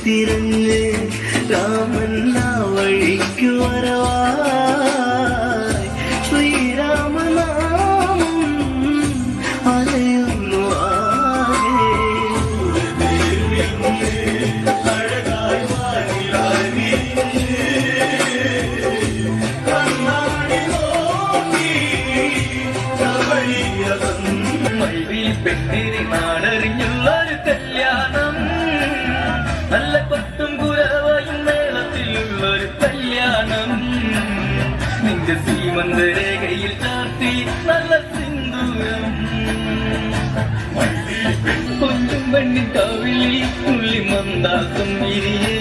തിരഞ്ഞ് രാമൻ ആ വഴിക്കു വരവായി ശ്രീരാമനാമം അലയുന്നു ആകെ. പെട്ടിരി നാടറിഞ്ഞുള്ളൊരു കല്യാണം, നല്ല കൊട്ടും കുരവയും മേളത്തിലുള്ളൊരു കല്യാണം. നിന്റെ സീമന്തരേഖയിൽ ചാർത്തി നല്ല സിന്ദൂരം, കൊണ്ടും പെണ്ണിൻ കവിളിൽ തുള്ളി മന്ദാസം വിരിയേ.